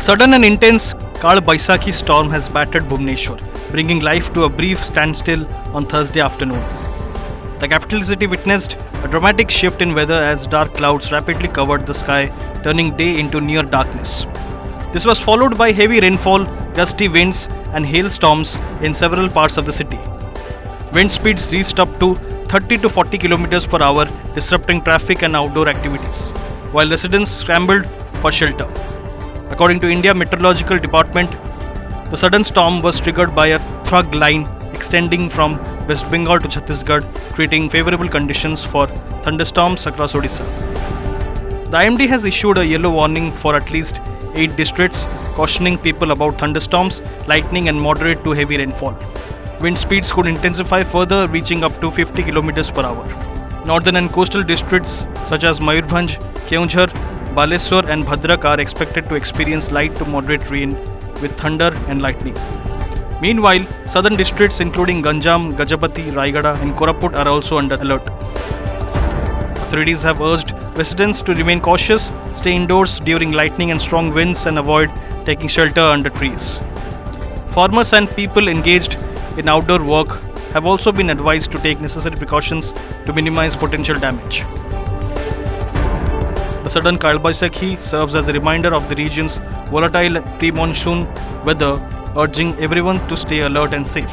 A sudden and intense Kalbaisakhi storm has battered Bhubaneswar, bringing life to a brief standstill on Thursday afternoon. The capital city witnessed a dramatic shift in weather as dark clouds rapidly covered the sky, turning day into near darkness. This was followed by heavy rainfall, gusty winds, and hailstorms in several parts of the city. Wind speeds reached up to 30 to 40 km per hour, disrupting traffic and outdoor activities, while residents scrambled for shelter. According to India Meteorological Department, the sudden storm was triggered by a thrug line extending from West Bengal to Chhattisgarh, creating favorable conditions for thunderstorms across Odisha. The IMD has issued a yellow warning for at least 8 districts, cautioning people about thunderstorms, lightning and moderate to heavy rainfall. Wind speeds could intensify further, reaching up to 50 km per hour. Northern and coastal districts such as Mayurbhanj, Keonjhar, Bhubaneswar and Bhadrak are expected to experience light to moderate rain with thunder and lightning. Meanwhile, southern districts including Ganjam, Gajapati, Raigada and Koraput are also under alert. Authorities have urged residents to remain cautious, stay indoors during lightning and strong winds and avoid taking shelter under trees. Farmers and people engaged in outdoor work have also been advised to take necessary precautions to minimize potential damage. The sudden Kalbaisakhi serves as a reminder of the region's volatile pre-monsoon weather, urging everyone to stay alert and safe.